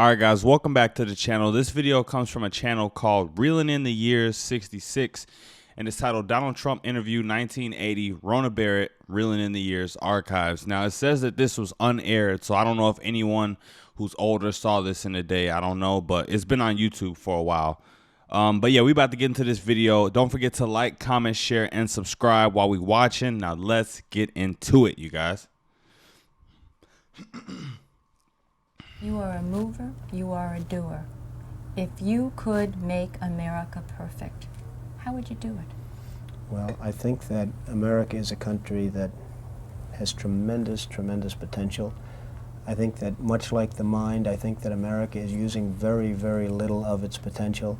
Alright guys, welcome back to the channel. This video comes from a channel called Reeling in the Years 66 and it's titled Donald Trump Interview 1980, Rona Barrett, Reeling in the Years Archives. Now it says that this was unaired, so I don't know if anyone who's older saw this in the day. I don't know, but it's been on YouTube for a while. But yeah, we about to get into this video. Don't forget to like, comment, share, and subscribe while we watching. Now let's get into it, you guys. You are a mover, you are a doer. If you could make America perfect, how would you do it? Well, I think that America is a country that has tremendous potential. I think that much like the mind, I think that America is using very little of its potential.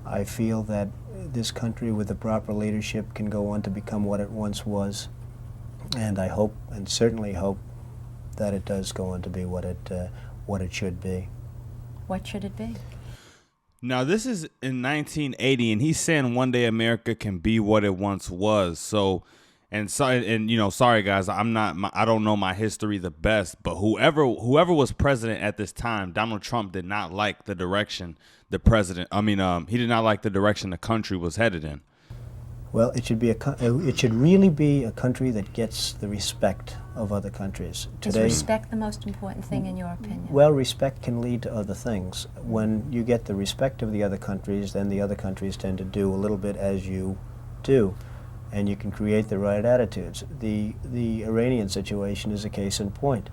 I feel that this country with the proper leadership can go on to become what it once was. And I hope, and certainly hope, that it does go on to be what it should be. What should it be? Now this is in 1980, and he's saying one day America can be what it once was. So, sorry guys, I don't know my history the best, but whoever was president at this time, Donald Trump did not like the direction he did not like the direction the country was headed in. Well, it should really be a country that gets the respect of other countries. Is respect the most important thing in your opinion? Well, respect can lead to other things. When you get the respect of the other countries, then the other countries tend to do a little bit as you do, and you can create the right attitudes. The Iranian situation is a case in point.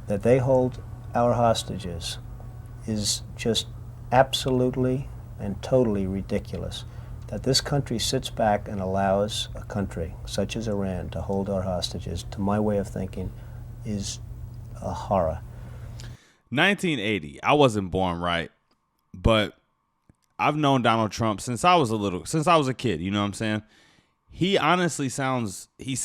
That they hold our hostages is just absolutely and totally ridiculous. That this country sits back and allows a country such as Iran to hold our hostages, to my way of thinking, is a horror. 1980, I wasn't born, right? But I've known Donald Trump since I was a kid, you know what I'm saying? He honestly sounds the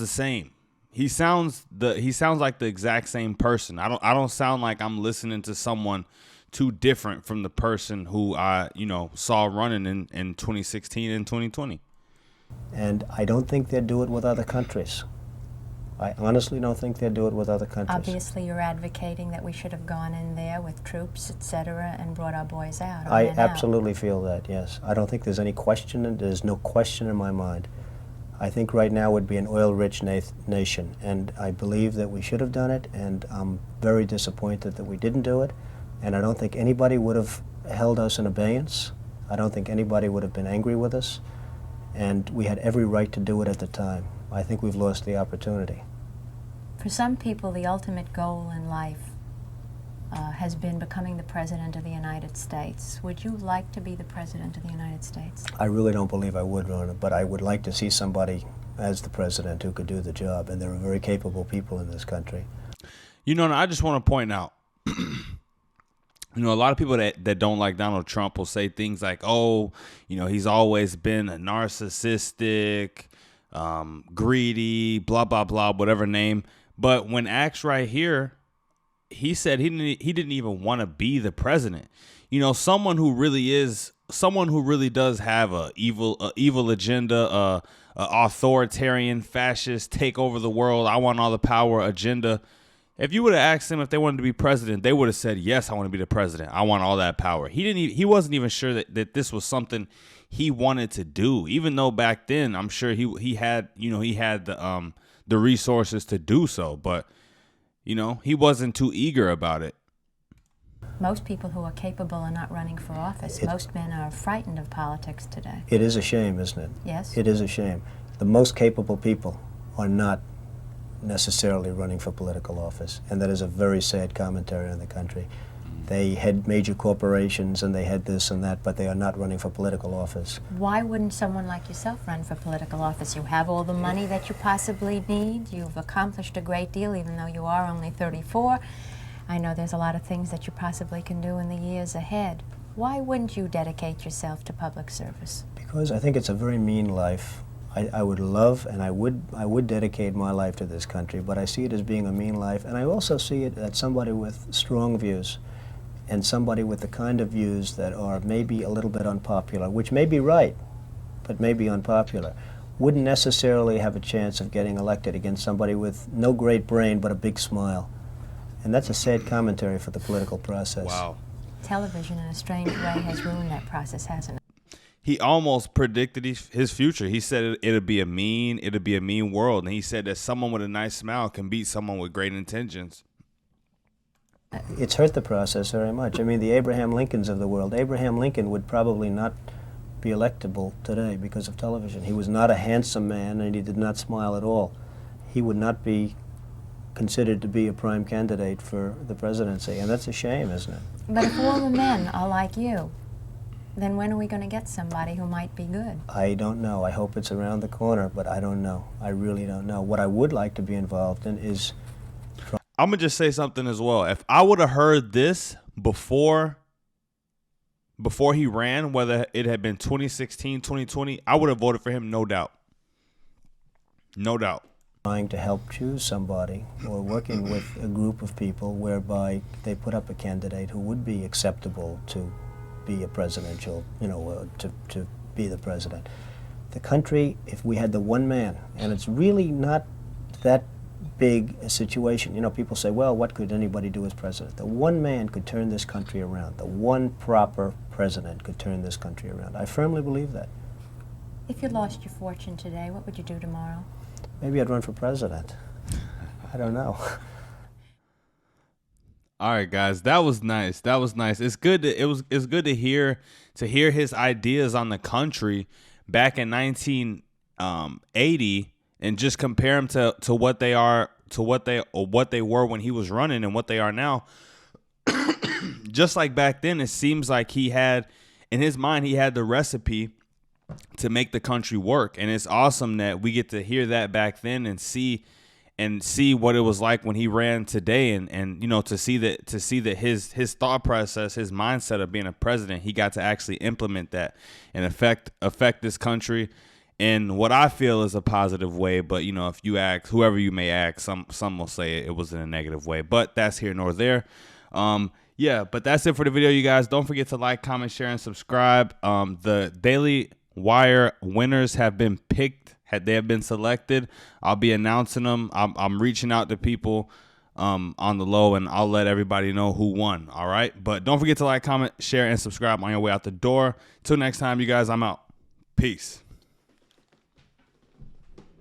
same. He sounds like the exact same person. I don't sound like I'm listening to someone too different from the person who I, saw running in 2016 and 2020. And I don't think they'd do it with other countries. I honestly don't think they'd do it with other countries. Obviously, you're advocating that we should have gone in there with troops, etc., and brought our boys out. I absolutely feel that, yes. I don't think there's any question, and there's no question in my mind. I think right now would be an oil-rich nation, and I believe that we should have done it, and I'm very disappointed that we didn't do it. And I don't think anybody would have held us in abeyance. I don't think anybody would have been angry with us. And we had every right to do it at the time. I think we've lost the opportunity. For some people, the ultimate goal in life has been becoming the President of the United States. Would you like to be the President of the United States? I really don't believe I would, Rona, but I would like to see somebody as the President who could do the job. And there are very capable people in this country. I just want to point out, a lot of people that don't like Donald Trump will say things like, oh, he's always been a narcissistic, greedy, blah, blah, blah, whatever name. But when asked right here, he said he didn't even want to be the president. Someone who really does have a evil agenda, authoritarian, fascist, take over the world, I want all the power agenda. If you would have asked them if they wanted to be president, they would have said, yes, I want to be the president. I want all that power. He wasn't even sure that this was something he wanted to do, even though back then I'm sure he had the resources to do so. But, he wasn't too eager about it. Most people who are capable are not running for office. Most men are frightened of politics today. It is a shame, isn't it? Yes. It is a shame. The most capable people are not necessarily running for political office, and that is a very sad commentary on the country. They had major corporations and they had this and that, but they are not running for political office. Why wouldn't someone like yourself run for political office? You have all the money that you possibly need. You've accomplished a great deal, even though you are only 34. I know there's a lot of things that you possibly can do in the years ahead. Why wouldn't you dedicate yourself to public service? Because I think it's a very mean life. I would love and I would dedicate my life to this country, but I see it as being a mean life, and I also see it as somebody with strong views and somebody with the kind of views that are maybe a little bit unpopular, which may be right, but may be unpopular, wouldn't necessarily have a chance of getting elected against somebody with no great brain but a big smile. And that's a sad commentary for the political process. Wow. Television, in a strange way, has ruined that process, hasn't it? He almost predicted his future. He said it'd be a mean world. And he said that someone with a nice smile can beat someone with great intentions. It's hurt the process very much. I mean, the Abraham Lincolns of the world. Abraham Lincoln would probably not be electable today because of television. He was not a handsome man, and he did not smile at all. He would not be considered to be a prime candidate for the presidency, and that's a shame, isn't it? But if all the men are like you, then when are we going to get somebody who might be good? I don't know. I hope it's around the corner, but I don't know. I really don't know. What I would like to be involved in is... I'm going to just say something as well. If I would have heard this before he ran, whether it had been 2016, 2020, I would have voted for him, no doubt. No doubt. Trying to help choose somebody or working with a group of people whereby they put up a candidate who would be acceptable to be a presidential, to be the president. The country, if we had the one man, and it's really not that big a situation. People say, well, what could anybody do as president? The one man could turn this country around. The one proper president could turn this country around. I firmly believe that. If you lost your fortune today, what would you do tomorrow? Maybe I'd run for president. I don't know. All right, guys, that was nice. That was nice. It's good. It's good to hear his ideas on the country back in 1980 and just compare them to what they are, to what they were when he was running and what they are now. Just like back then, it seems like he had in his mind the recipe to make the country work, and it's awesome that we get to hear that back then and see what it was like when he ran today, and to see that his thought process, his mindset of being a president, he got to actually implement that and affect this country in what I feel is a positive way. But if you ask whoever you may ask, some will say it was in a negative way, but that's here nor there. Yeah, but that's it for the video, you guys. Don't forget to like, comment, share, and subscribe. The Daily Wire winners have been picked. They have been selected. I'll be announcing them. I'm reaching out to people on the low, and I'll let everybody know who won. All right, but don't forget to like, comment, share, and subscribe on your way out the door. Till next time, you guys. I'm out. Peace.